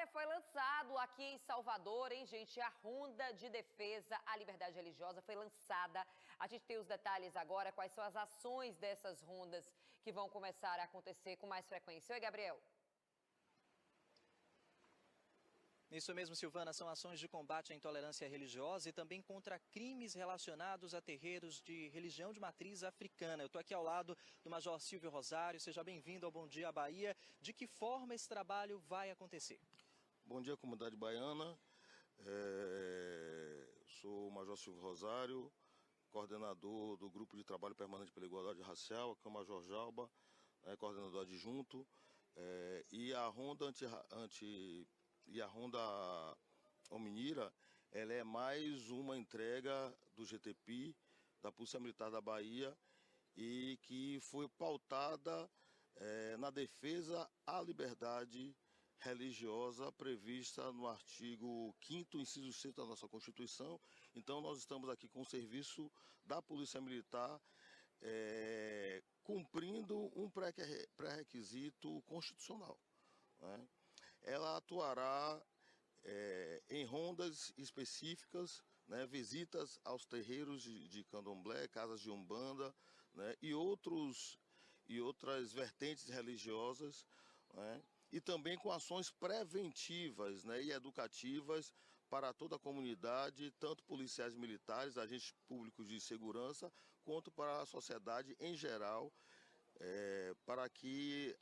Olha, foi lançado aqui em Salvador, hein, gente? A Ronda de Defesa à Liberdade Religiosa foi lançada. A gente tem os detalhes agora, quais são as ações dessas rondas que vão começar a acontecer com mais frequência. Oi, Gabriel. Isso mesmo, Silvana, são ações de combate à intolerância religiosa e também contra crimes relacionados a terreiros de religião de matriz africana. Eu estou aqui ao lado do Major Silvio Rosário, seja bem-vindo ao Bom Dia Bahia. De que forma esse trabalho vai acontecer? Bom dia, comunidade baiana. Sou o Major Silvio Rosário, coordenador do Grupo de Trabalho Permanente pela Igualdade Racial, aqui é o Major Jalba, coordenador adjunto, e a Ronda Hominira, ela é mais uma entrega do GTP, da Polícia Militar da Bahia, e que foi pautada na defesa à liberdade religiosa prevista no artigo 5º, inciso 6 da nossa Constituição. Então nós estamos aqui com o serviço da Polícia Militar, cumprindo um pré-requisito constitucional, né? Ela atuará em rondas específicas, né, visitas aos terreiros de candomblé, casas de umbanda, né, e outras vertentes religiosas, né, e também com ações preventivas, né, e educativas para toda a comunidade, tanto policiais militares, agentes públicos de segurança, quanto para a sociedade em geral, para que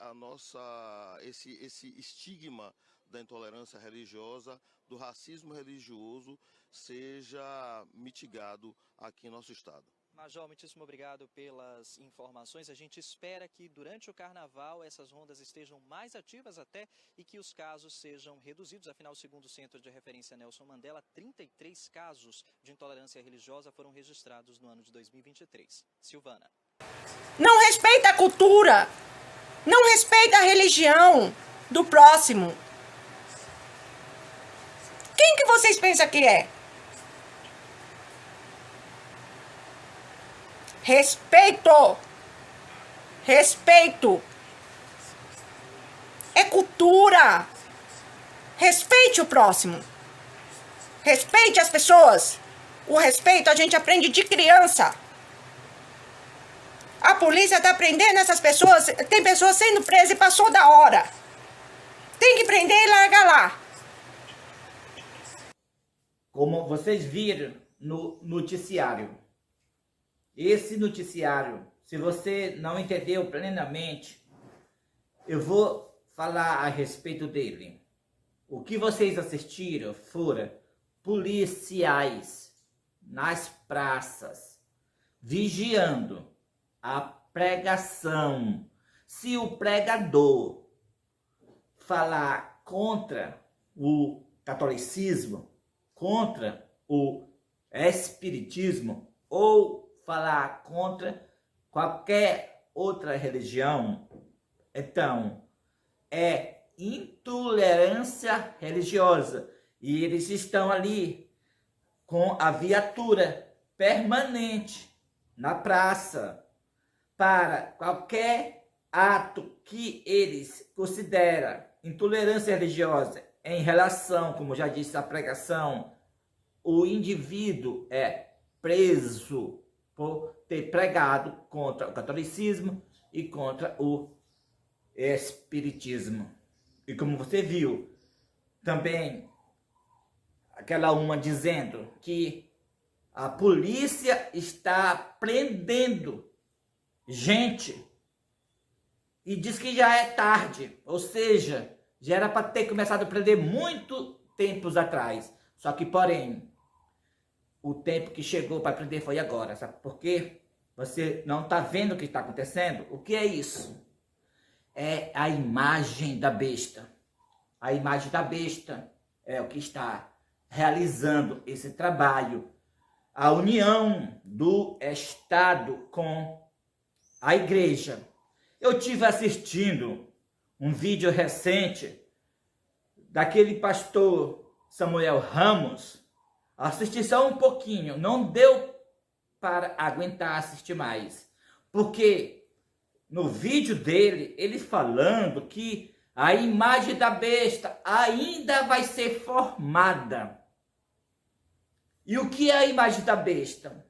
esse estigma da intolerância religiosa, do racismo religioso, seja mitigado aqui em nosso estado. Major, muitíssimo obrigado pelas informações. A gente espera que durante o carnaval essas rondas estejam mais ativas até e que os casos sejam reduzidos. Afinal, segundo o Centro de Referência Nelson Mandela, 33 casos de intolerância religiosa foram registrados no ano de 2023. Silvana. Não respeita a cultura, não respeita a religião do próximo. Quem que vocês pensam que é? Respeito! Respeito! É cultura! Respeite o próximo! Respeite as pessoas! O respeito a gente aprende de criança! A polícia está prendendo essas pessoas, tem pessoas sendo presas e passou da hora. Tem que prender e largar lá. Como vocês viram no noticiário, esse noticiário, se você não entendeu plenamente, eu vou falar a respeito dele. O que vocês assistiram foram policiais nas praças, vigiando a pregação. Se o pregador falar contra o catolicismo, contra o espiritismo ou falar contra qualquer outra religião, então é intolerância religiosa. E eles estão ali com a viatura permanente na praça para qualquer ato que eles consideram intolerância religiosa em relação, como já disse, à pregação. O indivíduo é preso por ter pregado contra o catolicismo e contra o espiritismo. E como você viu, também aquela uma dizendo que a polícia está prendendo gente e diz que já é tarde, ou seja, já era para ter começado a prender muito tempos atrás. Só que, porém, o tempo que chegou para prender foi agora. Sabe por quê? Você não está vendo o que está acontecendo? O que é isso? É a imagem da besta. A imagem da besta é o que está realizando esse trabalho. A união do Estado com a igreja. Eu tive assistindo um vídeo recente daquele pastor Samuel Ramos. Assisti só um pouquinho, não deu para aguentar assistir mais. Porque no vídeo dele, ele falando que a imagem da besta ainda vai ser formada. E o que é a imagem da besta?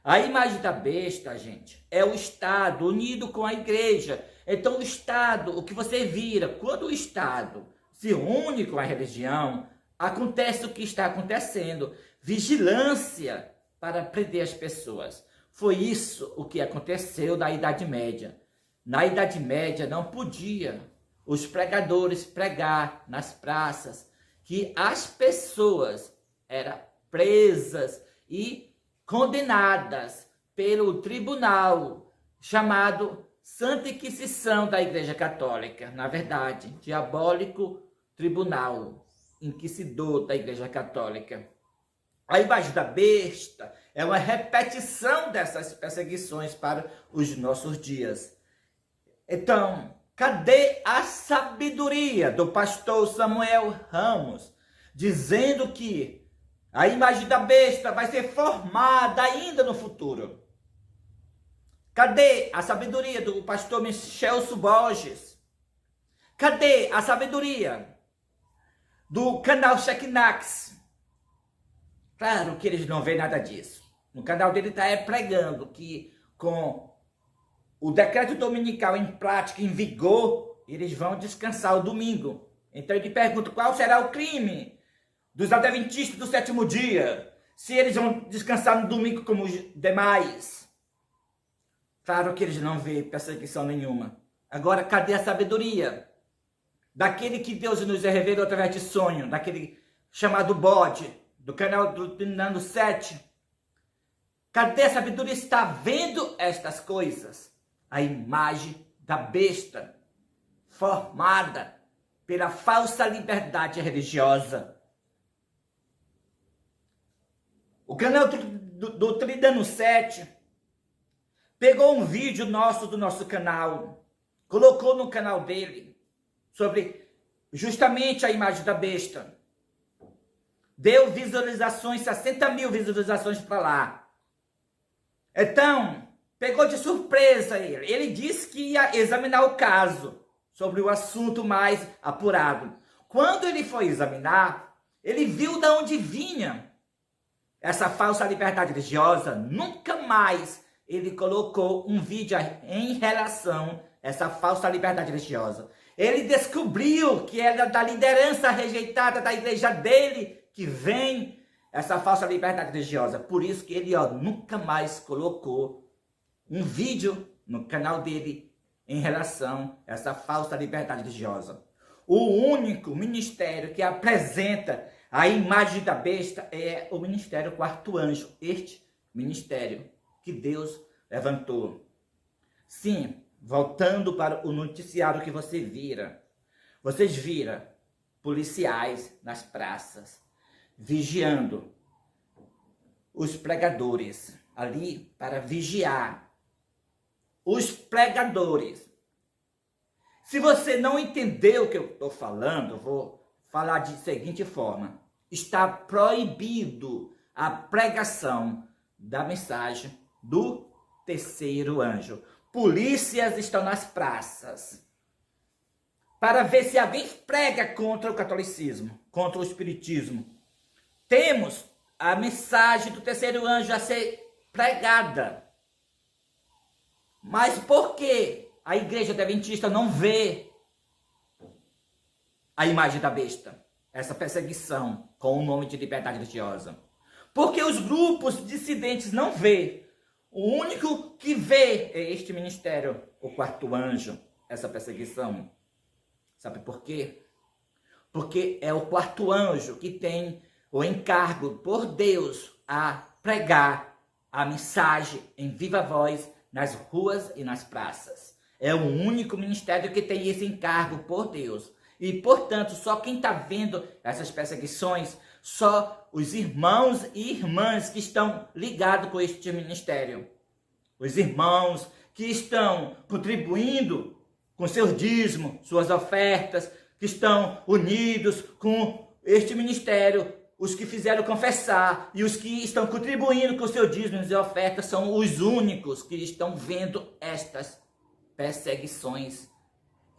A imagem da besta, gente, é o Estado unido com a igreja. Então o Estado, o que você vira, quando o Estado se une com a religião, acontece o que está acontecendo. Vigilância para prender as pessoas. Foi isso o que aconteceu na Idade Média. Na Idade Média não podia os pregadores pregar nas praças, que as pessoas eram presas e condenadas pelo tribunal chamado Santa Inquisição da Igreja Católica. Na verdade, diabólico tribunal inquisidor da Igreja Católica. A imagem da besta é uma repetição dessas perseguições para os nossos dias. Então, cadê a sabedoria do pastor Samuel Ramos, dizendo que a imagem da besta vai ser formada ainda no futuro? Cadê a sabedoria do pastor Michelso Borges? Cadê a sabedoria do canal Checknax? Claro que eles não veem nada disso. No canal dele está pregando que com o decreto dominical em prática, em vigor, eles vão descansar o domingo. Então ele pergunta qual será o crime dos adventistas do sétimo dia, se eles vão descansar no domingo como os demais. Claro que eles não veem perseguição nenhuma. Agora, cadê a sabedoria daquele que Deus nos revelou através de sonho, daquele chamado bode, do canal do Nano 7? Cadê a sabedoria? Está vendo estas coisas? A imagem da besta formada pela falsa liberdade religiosa. O canal do Tridano 7 pegou um vídeo do nosso canal, colocou no canal dele sobre justamente a imagem da besta. Deu visualizações, 60 mil visualizações para lá. Então, pegou de surpresa ele. Ele disse que ia examinar o caso sobre o assunto mais apurado. Quando ele foi examinar, ele viu de onde vinha essa falsa liberdade religiosa. Nunca mais ele colocou um vídeo em relação a essa falsa liberdade religiosa. Ele descobriu que era da liderança rejeitada da igreja dele que vem essa falsa liberdade religiosa. Por isso que ele nunca mais colocou um vídeo no canal dele em relação a essa falsa liberdade religiosa. O único ministério que apresenta a imagem da besta é o Ministério Quarto Anjo. Este ministério que Deus levantou. Sim, voltando para o noticiário que vocês viram policiais nas praças, vigiando os pregadores, ali para vigiar os pregadores. Se você não entendeu o que eu estou falando, vou falar de seguinte forma: está proibido a pregação da mensagem do terceiro anjo. Polícias estão nas praças para ver se alguém prega contra o catolicismo, contra o espiritismo. Temos a mensagem do terceiro anjo a ser pregada. Mas por que a igreja adventista não vê a imagem da besta? Essa perseguição com o nome de liberdade religiosa. Porque os grupos dissidentes não vê. O único que vê é este ministério, o quarto anjo, essa perseguição. Sabe por quê? Porque é o quarto anjo que tem o encargo por Deus a pregar a mensagem em viva voz nas ruas e nas praças. É o único ministério que tem esse encargo por Deus. E, portanto, só quem está vendo essas perseguições, só os irmãos e irmãs que estão ligados com este ministério. Os irmãos que estão contribuindo com seus dízimos, suas ofertas, que estão unidos com este ministério. Os que fizeram confessar e os que estão contribuindo com seus dízimos e ofertas são os únicos que estão vendo estas perseguições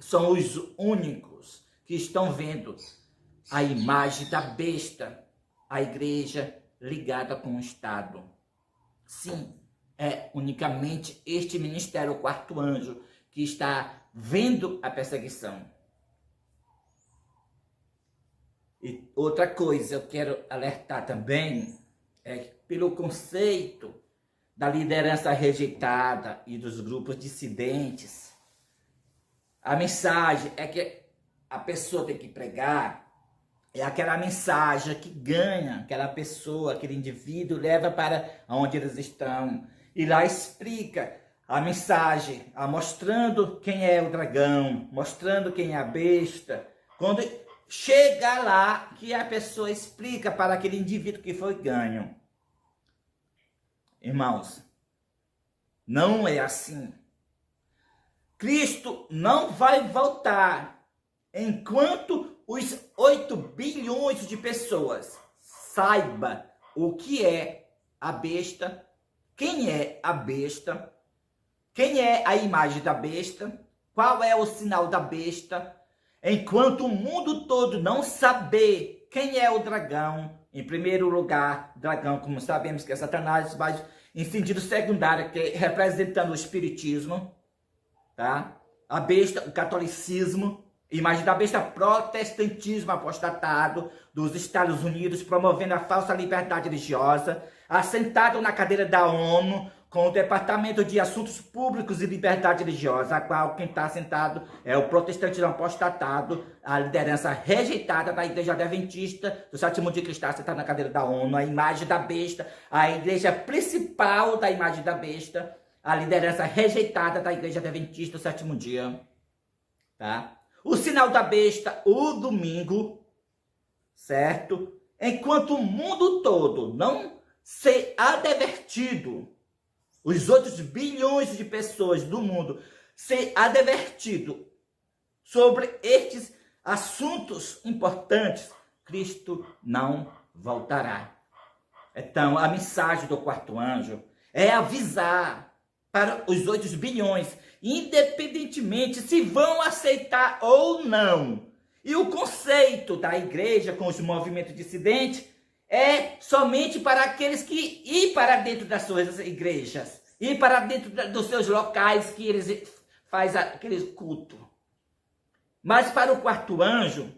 são os únicos que estão vendo a imagem da besta, a igreja ligada com o Estado. Sim, é unicamente este ministério, o quarto anjo, que está vendo a perseguição. E outra coisa eu quero alertar também é que pelo conceito da liderança rejeitada e dos grupos dissidentes, a mensagem é que a pessoa tem que pregar, é aquela mensagem que ganha aquela pessoa, aquele indivíduo, leva para onde eles estão. E lá explica a mensagem, mostrando quem é o dragão, mostrando quem é a besta. Quando chega lá, que a pessoa explica para aquele indivíduo que foi ganho. Irmãos, não é assim. Cristo não vai voltar enquanto os 8 bilhões de pessoas saiba o que é a besta, quem é a besta, quem é a imagem da besta, qual é o sinal da besta. Enquanto o mundo todo não saber quem é o dragão, em primeiro lugar, dragão, como sabemos que é Satanás, mas em sentido secundário, que é representando o espiritismo, tá? A besta, o catolicismo, imagem da besta, protestantismo apostatado dos Estados Unidos, promovendo a falsa liberdade religiosa, assentado na cadeira da ONU, com o Departamento de Assuntos Públicos e Liberdade Religiosa, a qual quem está sentado é o protestantismo apostatado, a liderança rejeitada da Igreja Adventista do Sétimo Dia, que está sentada na cadeira da ONU, a imagem da besta, a igreja principal da imagem da besta, a liderança rejeitada da Igreja Adventista do Sétimo Dia, tá? O sinal da besta, o domingo, certo? Enquanto o mundo todo não ser advertido, os outros bilhões de pessoas do mundo ser advertido sobre estes assuntos importantes, Cristo não voltará. Então, a mensagem do quarto anjo é avisar para os 8 bilhões, independentemente se vão aceitar ou não. E o conceito da igreja com os movimentos dissidentes é somente para aqueles que ir para dentro das suas igrejas, ir para dentro dos seus locais que eles fazem aquele culto. Mas para o quarto anjo,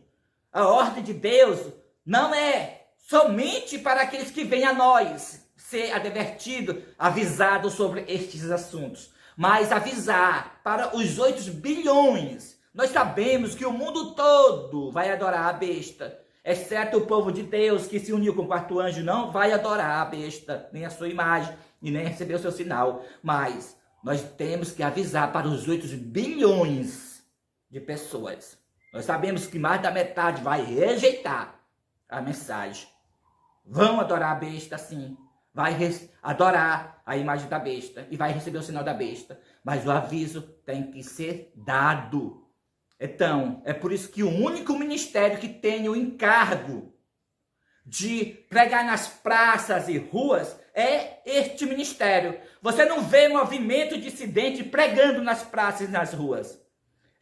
a ordem de Deus não é somente para aqueles que vêm a nós ser advertido, avisado sobre estes assuntos, mas avisar para os 8 bilhões. Nós sabemos que o mundo todo vai adorar a besta, exceto o povo de Deus que se uniu com o quarto anjo, não vai adorar a besta, nem a sua imagem, e nem receber o seu sinal. Mas nós temos que avisar para os 8 bilhões de pessoas. Nós sabemos que mais da metade vai rejeitar a mensagem. Vão adorar a besta, sim. Vai adorar a imagem da besta e vai receber o sinal da besta. Mas o aviso tem que ser dado. Então, é por isso que o único ministério que tem o encargo de pregar nas praças e ruas é este ministério. Você não vê movimento dissidente pregando nas praças e nas ruas.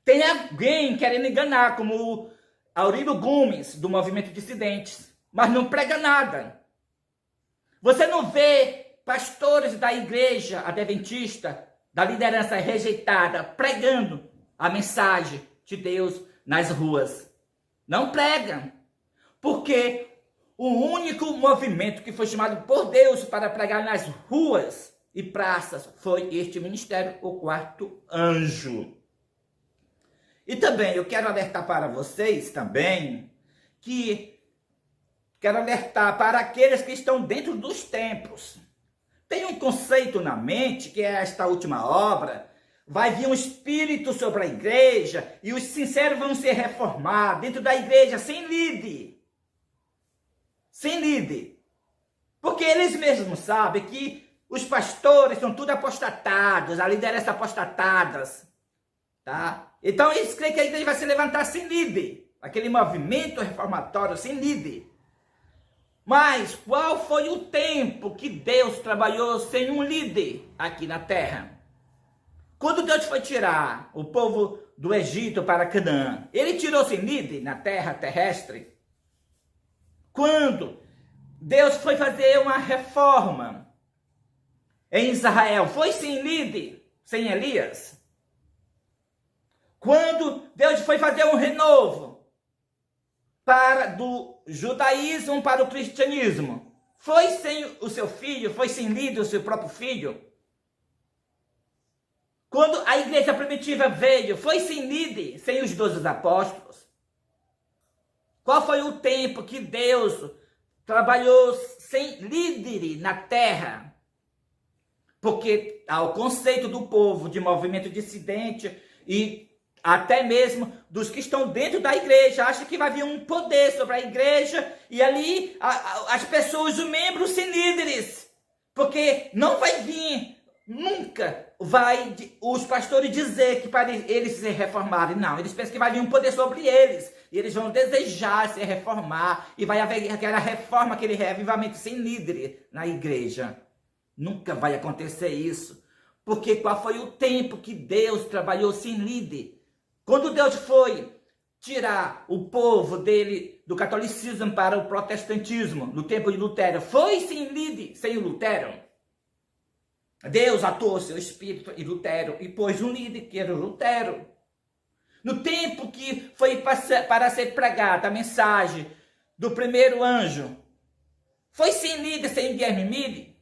Tem alguém querendo enganar, como o Aurélio Gomes, do movimento dissidentes, mas não prega nada. Você não vê pastores da igreja adventista, da liderança rejeitada, pregando a mensagem de Deus nas ruas. Não pregam. Porque o único movimento que foi chamado por Deus para pregar nas ruas e praças foi este ministério, o quarto anjo. E também eu quero alertar para vocês também, que quero alertar para aqueles que estão dentro dos templos. Tem um conceito na mente, que é esta última obra, vai vir um espírito sobre a igreja e os sinceros vão ser reformados dentro da igreja, sem líder. Sem líder. Porque eles mesmos sabem que os pastores são tudo apostatados, a liderança apostatadas. Tá? Então eles creem que a igreja vai se levantar sem líder. Aquele movimento reformatório sem líder. Mas qual foi o tempo que Deus trabalhou sem um líder aqui na terra? Quando Deus foi tirar o povo do Egito para Canaã. Ele tirou Sinide na terra terrestre. Quando Deus foi fazer uma reforma em Israel, foi Sinide, sem Elias. Quando Deus foi fazer um renovo do judaísmo para o cristianismo, foi sem o seu filho, foi sem líder, o seu próprio filho. Quando a igreja primitiva veio, foi sem líder, sem os 12 apóstolos. Qual foi o tempo que Deus trabalhou sem líder na terra? Porque há o conceito do povo de movimento dissidente e até mesmo dos que estão dentro da igreja, acha que vai vir um poder sobre a igreja e ali as pessoas, os membros, sem líderes. Porque não vai vir, nunca vai os pastores dizer que para eles se reformarem. Não, eles pensam que vai vir um poder sobre eles. E eles vão desejar se reformar e vai haver aquela reforma, aquele reavivamento sem líder na igreja. Nunca vai acontecer isso. Porque qual foi o tempo que Deus trabalhou sem líder? Quando Deus foi tirar o povo dele do catolicismo para o protestantismo, no tempo de Lutero, foi sem líder, sem o Lutero. Deus atuou seu espírito em Lutero e pôs um líder que era o Lutero. No tempo que foi para ser pregada a mensagem do primeiro anjo, foi sem líder, sem Guilherme Mille?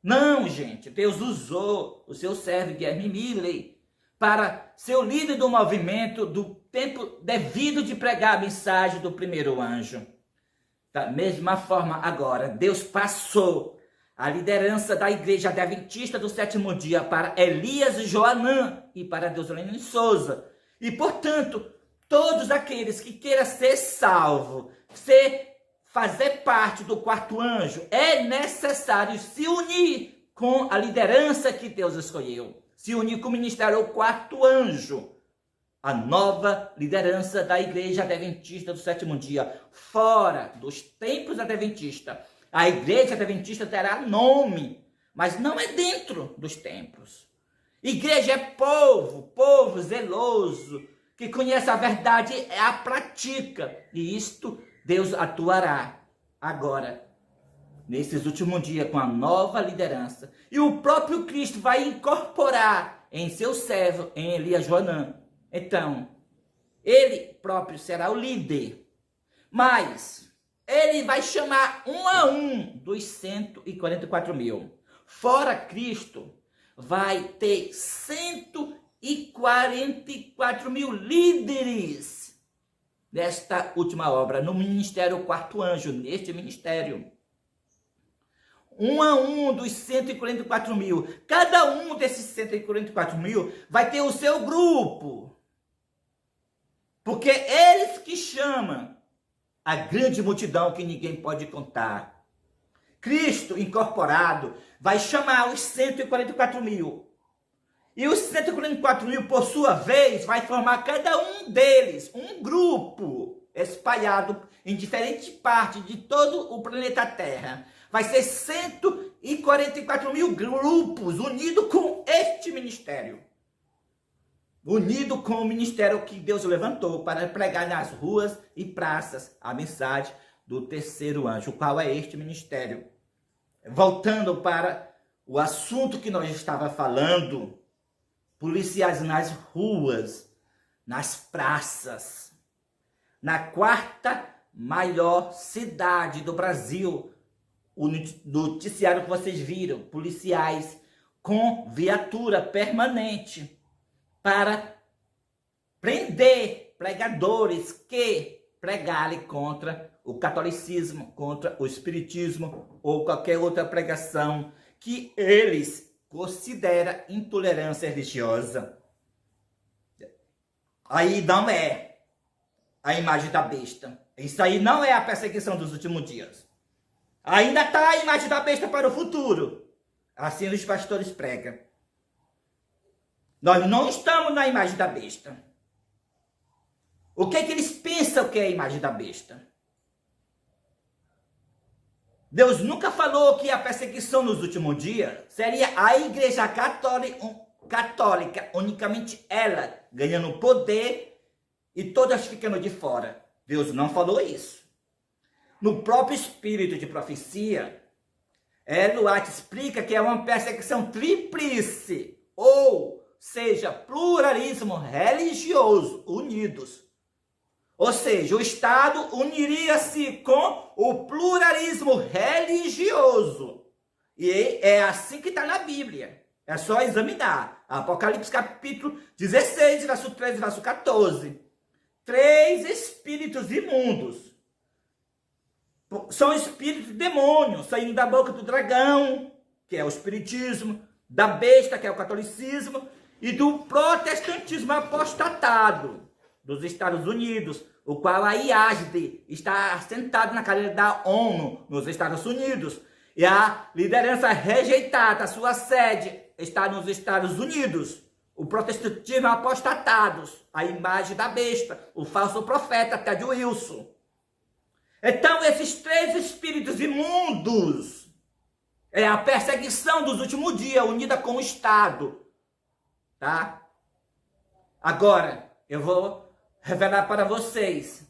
Não, gente, Deus usou o seu servo Guilherme Mille para ser o líder do movimento do tempo devido de pregar a mensagem do primeiro anjo. Da mesma forma, agora, Deus passou a liderança da igreja adventista do sétimo dia para Elias Joanã e para Deusolene Souza. E, portanto, todos aqueles que queiram ser salvo, fazer parte do quarto anjo, é necessário se unir com a liderança que Deus escolheu. Se unir com o ministério, o quarto anjo, a nova liderança da igreja adventista do sétimo dia, fora dos templos adventistas. A igreja adventista terá nome, mas não é dentro dos templos. Igreja é povo zeloso, que conhece a verdade e a pratica. E isto Deus atuará agora, nesses últimos dias, com a nova liderança. E o próprio Cristo vai incorporar em seu servo, em Elias Joanã. Então, ele próprio será o líder. Mas ele vai chamar um a um dos 144 mil. Fora Cristo, vai ter 144 mil líderes nesta última obra, no ministério Quarto Anjo, neste ministério. Um a um dos 144 mil. Cada um desses 144 mil vai ter o seu grupo. Porque eles que chamam a grande multidão que ninguém pode contar. Cristo incorporado vai chamar os 144 mil. E os 144 mil, por sua vez, vai formar cada um deles um grupo espalhado em diferentes partes de todo o planeta Terra. Vai ser 144 mil grupos unidos com este ministério. Unido com o ministério que Deus levantou para pregar nas ruas e praças a mensagem do terceiro anjo, qual é este ministério. Voltando para o assunto que nós estávamos falando, policiais nas ruas, nas praças, na quarta maior cidade do Brasil, o noticiário que vocês viram, policiais com viatura permanente para prender pregadores que pregarem contra o catolicismo, contra o espiritismo ou qualquer outra pregação que eles consideram intolerância religiosa. Aí não é a imagem da besta. Isso aí não é a perseguição dos últimos dias. Ainda está a imagem da besta para o futuro. Assim os pastores pregam. Nós não estamos na imagem da besta. O que é que eles pensam que é a imagem da besta? Deus nunca falou que a perseguição nos últimos dias seria a igreja católica, católica, unicamente ela, ganhando poder e todas ficando de fora. Deus não falou isso. No próprio espírito de profecia, Ellen White explica que é uma perseguição tríplice, ou seja, pluralismo religioso unidos. Ou seja, o Estado uniria-se com o pluralismo religioso. E é assim que está na Bíblia. É só examinar. Apocalipse capítulo 16, verso 13, verso 14. 3 espíritos imundos. São espíritos demônios saindo da boca do dragão, que é o espiritismo, da besta, que é o catolicismo, e do protestantismo apostatado dos Estados Unidos, o qual a IASD está assentado na cadeira da ONU nos Estados Unidos. E a liderança rejeitada, a sua sede está nos Estados Unidos. O protestantismo apostatados, a imagem da besta, o falso profeta Ted Wilson. Então, esses 3 espíritos imundos é a perseguição dos últimos dias, unida com o Estado. Tá? Agora, eu vou revelar para vocês,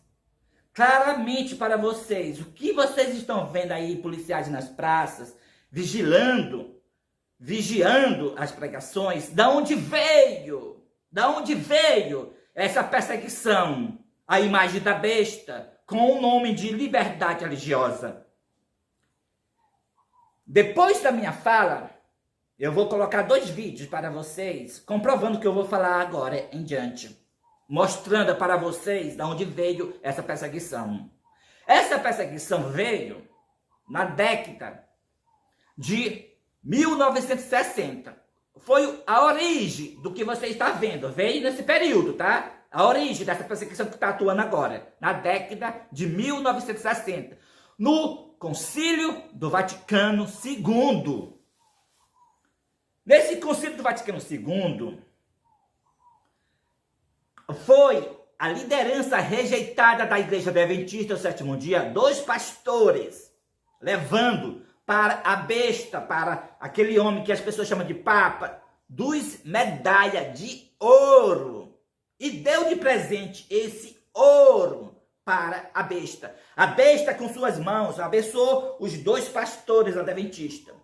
claramente para vocês, o que vocês estão vendo aí, policiais nas praças, vigiando as pregações, da onde veio essa perseguição, a imagem da besta, com o nome de liberdade religiosa. Depois da minha fala, eu vou colocar 2 vídeos para vocês, comprovando o que eu vou falar agora em diante, mostrando para vocês de onde veio essa perseguição. Essa perseguição veio na década de 1960. Foi a origem do que você está vendo, veio nesse período, tá? A origem dessa perseguição que está atuando agora, na década de 1960, no Concílio do Vaticano II. Nesse Concílio do Vaticano II, foi a liderança rejeitada da Igreja Adventista do Sétimo Dia, 2 pastores, levando para a besta, para aquele homem que as pessoas chamam de Papa, 2 medalhas de ouro. E deu de presente esse ouro para a besta. A besta, com suas mãos, abençoou os 2 pastores adventistas.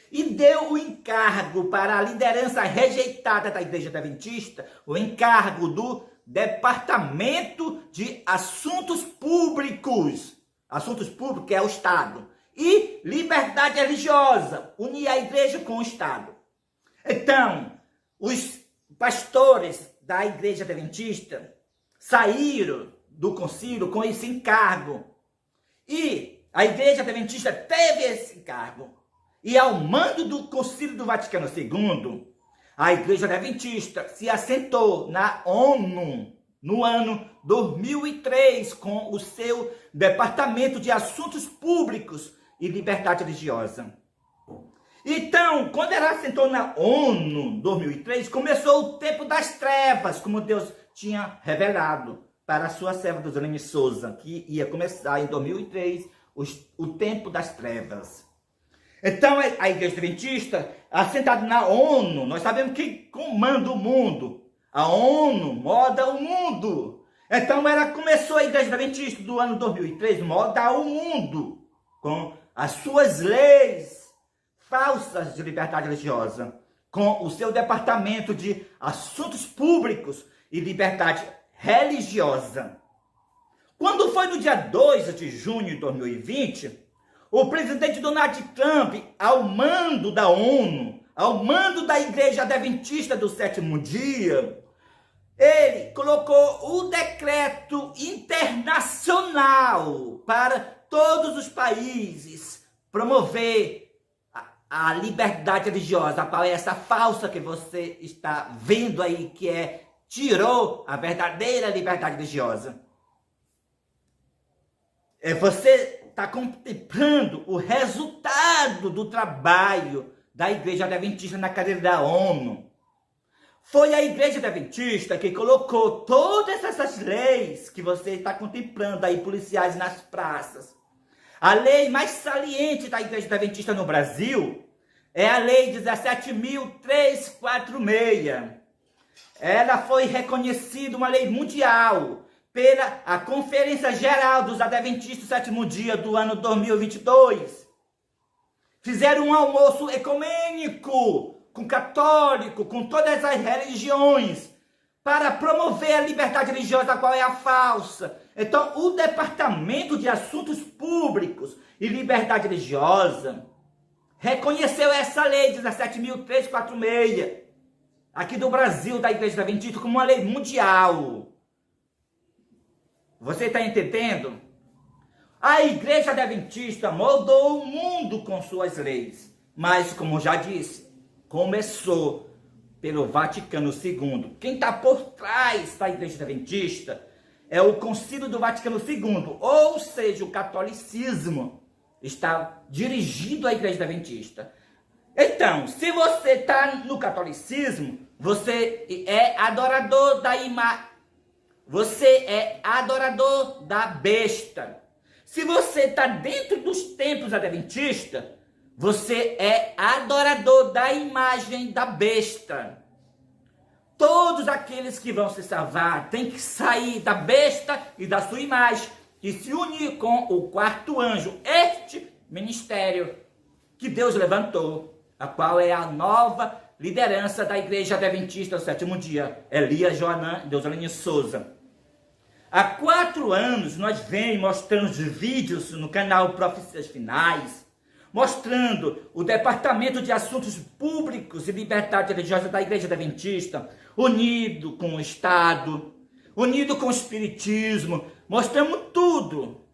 E deu o encargo para a liderança rejeitada da Igreja Adventista, o encargo do Departamento de Assuntos Públicos. Assuntos Públicos, que é o Estado. E liberdade religiosa, unir a igreja com o Estado. Então, os pastores da Igreja Adventista saíram do concílio com esse encargo. E a Igreja Adventista teve esse encargo. E ao mando do Concílio do Vaticano II, a Igreja Adventista se assentou na ONU no ano 2003 com o seu Departamento de Assuntos Públicos e Liberdade Religiosa. Então, quando ela assentou na ONU em 2003, começou o tempo das trevas, como Deus tinha revelado para a sua serva Duzilene Souza, que ia começar em 2003 o tempo das trevas. Então, a Igreja Adventista, assentada na ONU, nós sabemos que comanda o mundo. A ONU moda o mundo. Então, ela começou a Igreja Adventista do ano 2003, moda o mundo, com as suas leis falsas de liberdade religiosa, com o seu Departamento de Assuntos Públicos e Liberdade Religiosa. Quando foi no dia 2 de junho de 2020, o presidente Donald Trump, ao mando da ONU, ao mando da Igreja Adventista do Sétimo Dia, ele colocou o decreto internacional para todos os países promover a liberdade religiosa, a qual é essa falsa que você está vendo aí, que tirou a verdadeira liberdade religiosa. Você está contemplando o resultado do trabalho da Igreja Adventista na cadeira da ONU. Foi a Igreja Adventista que colocou todas essas leis que você está contemplando aí, policiais nas praças. A lei mais saliente da Igreja Adventista no Brasil É a Lei 17.346. Ela foi reconhecida uma lei mundial pela a Conferência Geral dos Adventistas do Sétimo Dia do ano 2022. Fizeram um almoço ecumênico, com católico, com todas as religiões, para promover a liberdade religiosa, a qual é a falsa. Então, o Departamento de Assuntos Públicos e Liberdade Religiosa reconheceu essa lei 17.346, aqui do Brasil, da Igreja Adventista, como uma lei mundial. Você está entendendo? A Igreja Adventista moldou o mundo com suas leis, mas, como já disse, começou pelo Vaticano II. Quem está por trás da Igreja Adventista é o Concílio do Vaticano II, ou seja, o catolicismo está dirigindo a Igreja Adventista. Então, se você está no catolicismo, você é adorador você é adorador da besta. Se você está dentro dos templos adventistas, você é adorador da imagem da besta. Todos aqueles que vão se salvar têm que sair da besta e da sua imagem e se unir com o quarto anjo, este ministério que Deus levantou, a qual é a nova liderança da Igreja Adventista do Sétimo Dia, Elias Joanã e Deusalene Souza. Há 4 anos nós vemos mostrando vídeos no canal Profecias Finais, mostrando o Departamento de Assuntos Públicos e Liberdade Religiosa da Igreja Adventista, unido com o Estado, unido com o Espiritismo, mostramos tudo.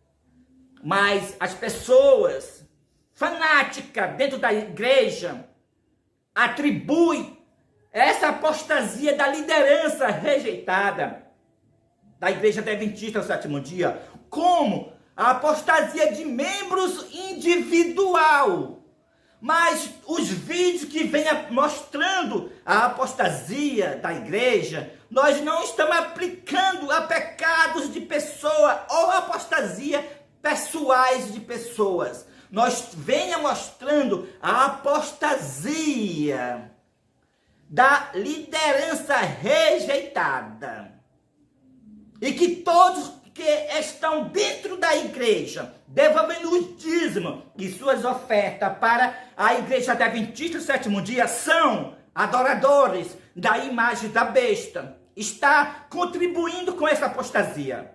Mas as pessoas fanáticas dentro da igreja atribuem essa apostasia da liderança rejeitada da Igreja Adventista do Sétimo Dia como a apostasia de membros individual. Mas os vídeos que vêm mostrando a apostasia da igreja, nós não estamos aplicando a pecados de pessoa ou apostasia pessoais de pessoas. Nós venha mostrando a apostasia da liderança rejeitada. E que todos que estão dentro da igreja, devolvendo o dízimo e suas ofertas para a Igreja Adventista do Sétimo Dia, são adoradores da imagem da besta. Está contribuindo com essa apostasia.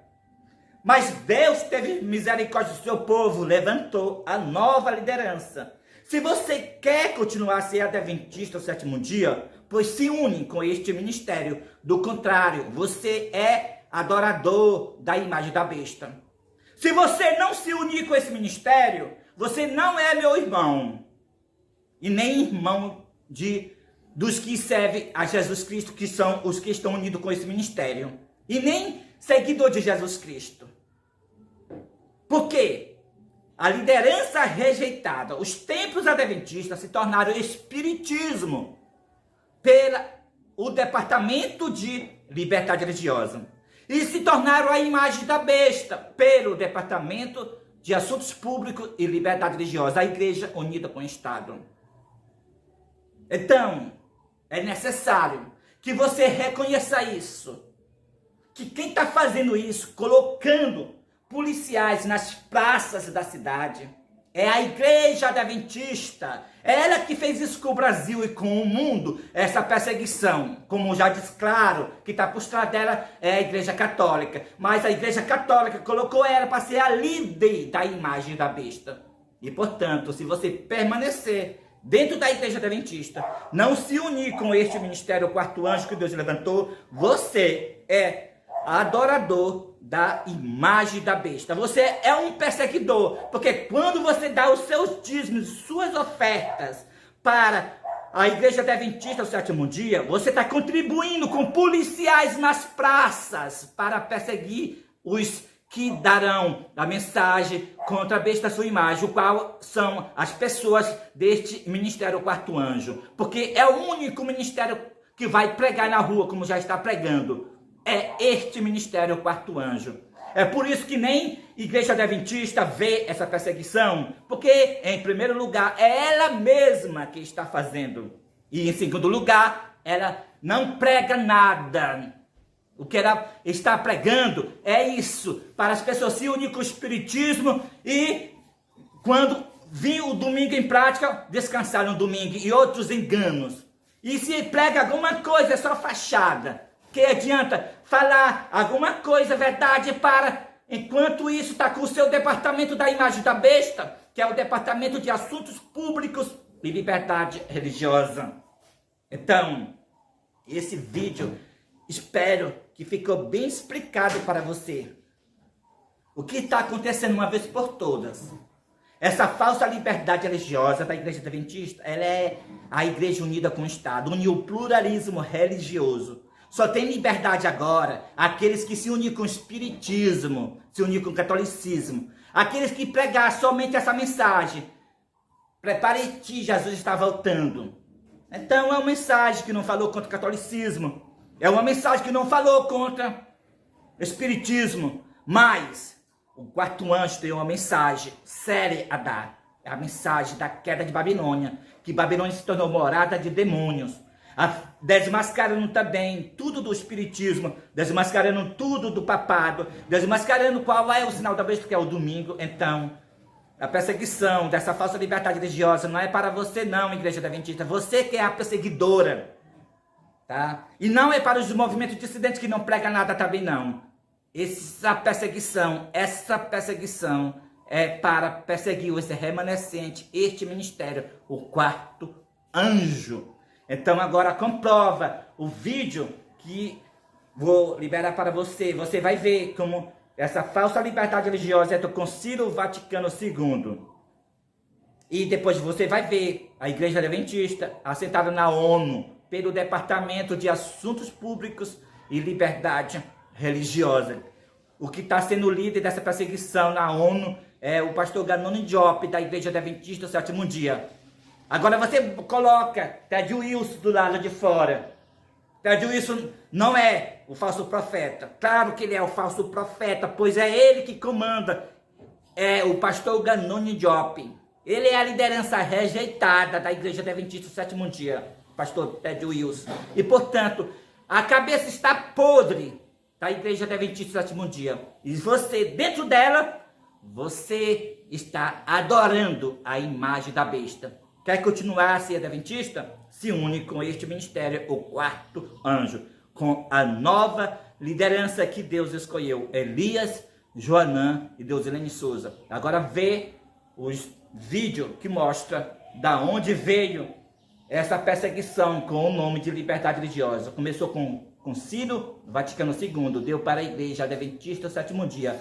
Mas Deus teve misericórdia do seu povo, levantou a nova liderança. Se você quer continuar a ser adventista do sétimo dia, pois se une com este ministério. Do contrário, você é adorador da imagem da besta. Se você não se unir com esse ministério, você não é meu irmão. E nem irmão dos que servem a Jesus Cristo, que são os que estão unidos com esse ministério. E nem seguidor de Jesus Cristo. Por quê? A liderança rejeitada, os templos adventistas se tornaram espiritismo pelo Departamento de Liberdade Religiosa. E se tornaram a imagem da besta pelo Departamento de Assuntos Públicos e Liberdade Religiosa, a Igreja unida com o Estado. Então, é necessário que você reconheça isso. Que quem está fazendo isso, colocando policiais nas praças da cidade, é a Igreja Adventista. Ela que fez isso com o Brasil e com o mundo, essa perseguição. Como já disse, claro, que está por trás dela é a Igreja Católica. Mas a Igreja Católica colocou ela para ser a líder da imagem da besta. E, portanto, se você permanecer dentro da Igreja Adventista, não se unir com este ministério, o quarto anjo que Deus levantou, você é adorador da imagem da besta. Você é um perseguidor, porque quando você dá os seus dízimos, suas ofertas para a Igreja Adventista do sétimo dia, você está contribuindo com policiais nas praças para perseguir os que darão a mensagem contra a besta sua imagem, o qual são as pessoas deste ministério quarto anjo, porque é o único ministério que vai pregar na rua, como já está pregando. É este ministério quarto anjo. É por isso que nem Igreja Adventista vê essa perseguição, porque, em primeiro lugar, é ela mesma que está fazendo. E, em segundo lugar, ela não prega nada. O que ela está pregando é isso, para as pessoas se unirem com o Espiritismo e, quando vir o domingo em prática, descansar no domingo e outros enganos. E se prega alguma coisa, é só fachada. Que adianta falar alguma coisa, verdade, enquanto isso está com o seu departamento da imagem da besta, que é o Departamento de Assuntos Públicos e Liberdade Religiosa. Então, esse vídeo, espero que ficou bem explicado para você. O que está acontecendo uma vez por todas. Essa falsa liberdade religiosa da Igreja Adventista, ela é a Igreja unida com o Estado, uniu o pluralismo religioso. Só tem liberdade agora aqueles que se unem com o Espiritismo, se unem com o catolicismo. Aqueles que pregar somente essa mensagem. Prepare-te, Jesus está voltando. Então é uma mensagem que não falou contra o catolicismo. É uma mensagem que não falou contra o Espiritismo. Mas o quarto anjo tem uma mensagem séria a dar. É a mensagem da queda de Babilônia. Que Babilônia se tornou morada de demônios. Desmascarando também tudo do Espiritismo, desmascarando tudo do papado, desmascarando qual é o sinal da besta, que é o domingo. Então, a perseguição dessa falsa liberdade religiosa não é para você não, Igreja Adventista. Você que é a perseguidora, tá? E não é para os movimentos dissidentes que não pregam nada também não. Essa perseguição é para perseguir esse remanescente, este ministério, o quarto anjo. Então agora comprova o vídeo que vou liberar para você. Você vai ver como essa falsa liberdade religiosa é do Concílio Vaticano II. E depois você vai ver a Igreja Adventista assentada na ONU pelo Departamento de Assuntos Públicos e Liberdade Religiosa. O que está sendo líder dessa perseguição na ONU é o pastor Ganoni Diop, da Igreja Adventista do Sétimo Dia. Agora você coloca Ted Wilson do lado de fora. Ted Wilson não é o falso profeta. Claro que ele é o falso profeta, pois é ele que comanda. É o pastor Ganoni Diop. Ele é a liderança rejeitada da Igreja Adventista do Sétimo Dia, pastor Ted Wilson. E, portanto, a cabeça está podre da Igreja Adventista do Sétimo Dia. E você, dentro dela, você está adorando a imagem da besta. Quer continuar a ser adventista? Se une com este ministério, o quarto anjo, com a nova liderança que Deus escolheu, Elias, Joanã e Deusilene Souza. Agora vê os vídeos que mostra da onde veio essa perseguição com o nome de liberdade religiosa. Começou com o Concílio Vaticano II, deu para a Igreja Adventista do Sétimo Dia.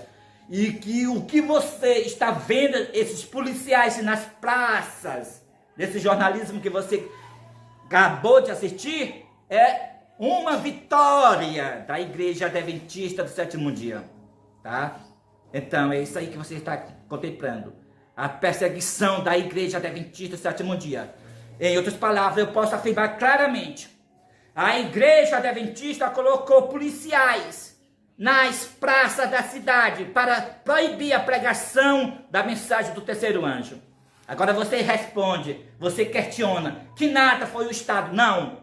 E que o que você está vendo, esses policiais nas praças, desse jornalismo que você acabou de assistir, é uma vitória da Igreja Adventista do Sétimo Dia, tá? Então é isso aí que você está contemplando, a perseguição da Igreja Adventista do Sétimo Dia. Em outras palavras, eu posso afirmar claramente, a Igreja Adventista colocou policiais nas praças da cidade para proibir a pregação da mensagem do terceiro anjo. Agora você responde, você questiona, que nada foi o Estado. Não,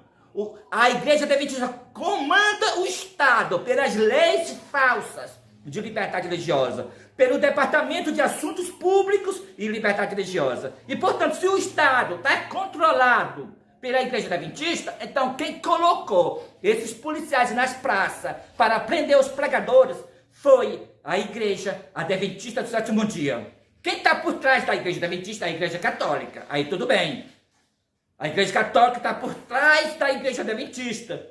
a Igreja Adventista comanda o Estado pelas leis falsas de liberdade religiosa, pelo Departamento de Assuntos Públicos e Liberdade Religiosa. E, portanto, se o Estado está controlado pela Igreja Adventista, então quem colocou esses policiais nas praças para prender os pregadores foi a Igreja Adventista do Sétimo Dia. Quem está por trás da Igreja Adventista é a Igreja Católica. Aí tudo bem. A Igreja Católica está por trás da Igreja Adventista.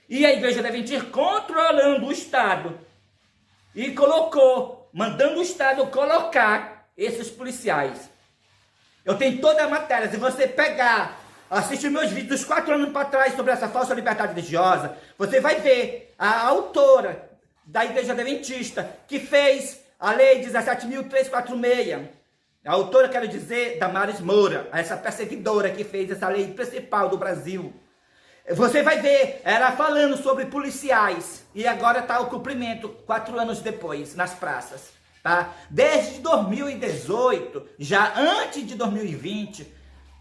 E a Igreja Adventista controlando o Estado. E mandando o Estado colocar esses policiais. Eu tenho toda a matéria. Se você assistir meus vídeos dos 4 anos para trás sobre essa falsa liberdade religiosa, você vai ver a autora da Igreja Adventista que fez a lei 17.346, a autora, quero dizer, Damares Moura, essa perseguidora que fez essa lei principal do Brasil. Você vai ver ela falando sobre policiais e agora está o cumprimento 4 anos depois nas praças, tá? Desde 2018, já antes de 2020,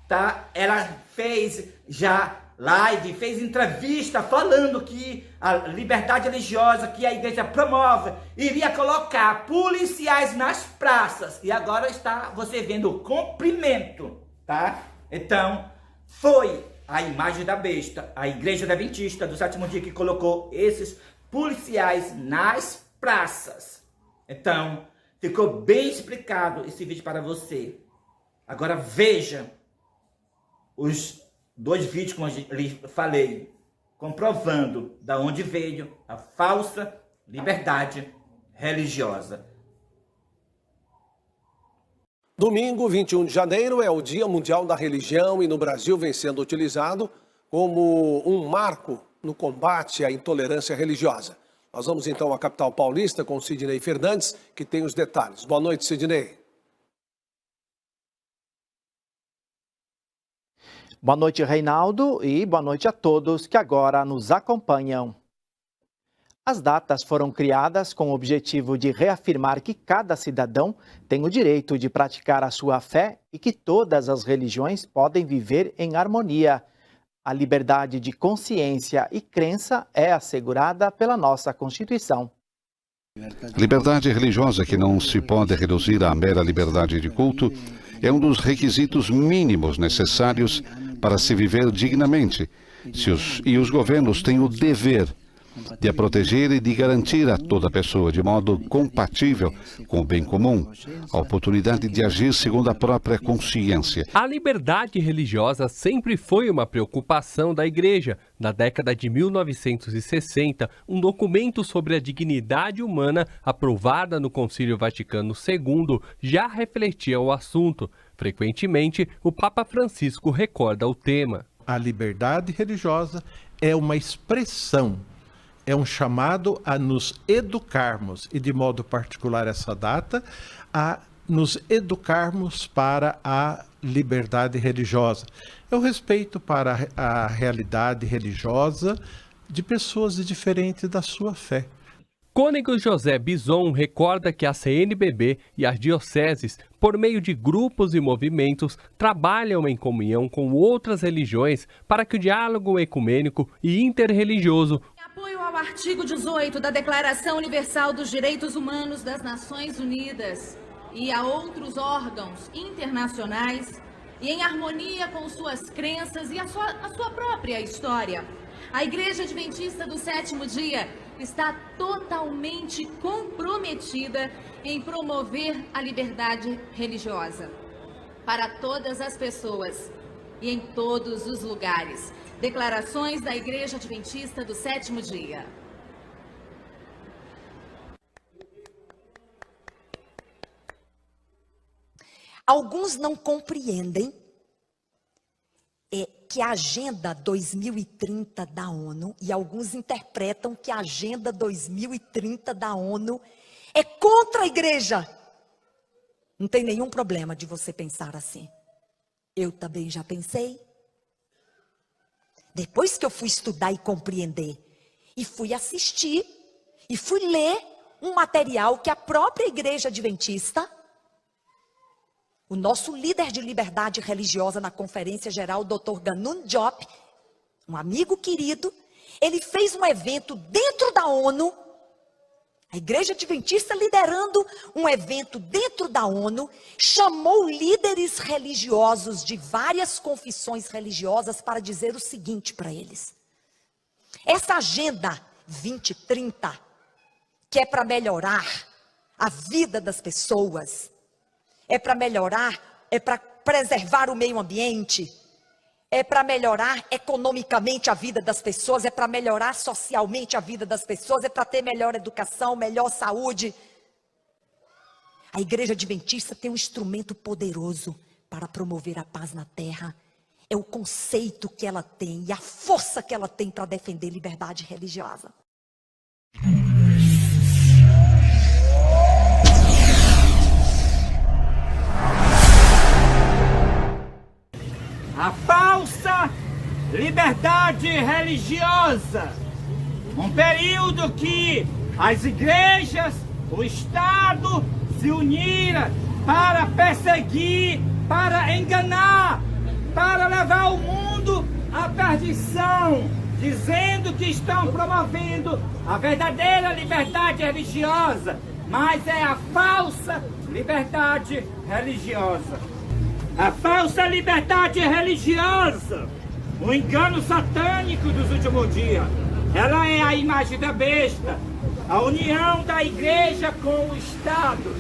tá? Ela fez já live, fez entrevista falando que a liberdade religiosa que a igreja promove iria colocar policiais nas praças e agora está você vendo o cumprimento, tá? Então, foi a imagem da besta, a igreja adventista do sétimo dia que colocou esses policiais nas praças. Então, ficou bem explicado esse vídeo para você. Agora veja os 2 vídeos, como eu falei, comprovando da onde veio a falsa liberdade religiosa. Domingo, 21 de janeiro, é o Dia Mundial da Religião e no Brasil vem sendo utilizado como um marco no combate à intolerância religiosa. Nós vamos então à capital paulista com Sidney Fernandes, que tem os detalhes. Boa noite, Sidney. Boa noite, Reinaldo, e boa noite a todos que agora nos acompanham. As datas foram criadas com o objetivo de reafirmar que cada cidadão tem o direito de praticar a sua fé e que todas as religiões podem viver em harmonia. A liberdade de consciência e crença é assegurada pela nossa Constituição. Liberdade religiosa, que não se pode reduzir à mera liberdade de culto, é um dos requisitos mínimos necessários para se viver dignamente. E os governos têm o dever de a proteger e de garantir a toda pessoa, de modo compatível com o bem comum, a oportunidade de agir segundo a própria consciência. A liberdade religiosa sempre foi uma preocupação da Igreja. Na década de 1960, um documento sobre a dignidade humana, aprovada no Concílio Vaticano II, já refletia o assunto. Frequentemente, o Papa Francisco recorda o tema. A liberdade religiosa é uma expressão, é um chamado a nos educarmos, e de modo particular essa data, a nos educarmos para a liberdade religiosa. É o respeito para a realidade religiosa de pessoas diferentes da sua fé. Cônego José Bison recorda que a CNBB e as dioceses, por meio de grupos e movimentos, trabalham em comunhão com outras religiões para que o diálogo ecumênico e interreligioso. Em apoio ao artigo 18 da Declaração Universal dos Direitos Humanos das Nações Unidas e a outros órgãos internacionais, e em harmonia com suas crenças e a sua própria história, a Igreja Adventista do Sétimo Dia está totalmente comprometida em promover a liberdade religiosa para todas as pessoas e em todos os lugares. Declarações da Igreja Adventista do Sétimo Dia. Alguns não compreendem que a Agenda 2030 da ONU, e alguns interpretam que a Agenda 2030 da ONU é contra a igreja. Não tem nenhum problema de você pensar assim. Eu também já pensei. Depois que eu fui estudar e compreender, e fui assistir, e fui ler um material que a própria Igreja Adventista, o nosso líder de liberdade religiosa na Conferência Geral, o Dr. Ganun Diop, um amigo querido, ele fez um evento dentro da ONU, a Igreja Adventista liderando um evento dentro da ONU, chamou líderes religiosos de várias confissões religiosas para dizer o seguinte para eles: essa Agenda 2030, que é para melhorar a vida das pessoas, é para melhorar, é para preservar o meio ambiente, é para melhorar economicamente a vida das pessoas, é para melhorar socialmente a vida das pessoas, é para ter melhor educação, melhor saúde. A Igreja Adventista tem um instrumento poderoso para promover a paz na terra. É o conceito que ela tem e a força que ela tem para defender liberdade religiosa. A falsa liberdade religiosa. Um período que as igrejas, o Estado se uniram para perseguir, para enganar, para levar o mundo à perdição, dizendo que estão promovendo a verdadeira liberdade religiosa, mas é a falsa liberdade religiosa. A falsa liberdade religiosa, o engano satânico dos últimos dias, ela é a imagem da besta, a união da igreja com o Estado.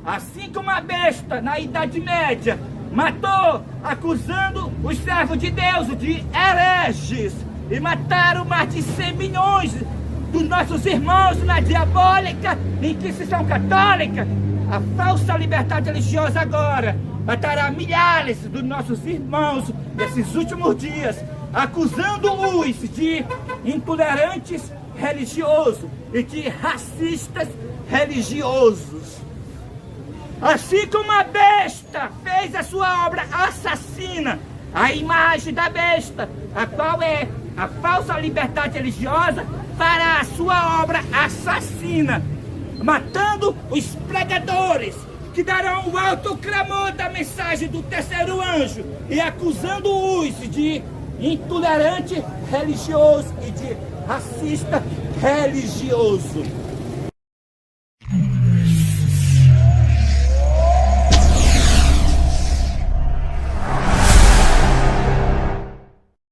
Assim como a besta, na Idade Média, matou, acusando os servos de Deus de hereges, e mataram mais de 100 milhões dos nossos irmãos na diabólica Inquisição Católica, a falsa liberdade religiosa agora matará milhares dos nossos irmãos nesses últimos dias, acusando-os de intolerantes religiosos e de racistas religiosos. Assim como a besta fez a sua obra assassina, a imagem da besta, a qual é a falsa liberdade religiosa, fará a sua obra assassina, matando os pregadores, que darão o alto clamor da mensagem do terceiro anjo e acusando-os de intolerante religioso e de racista religioso.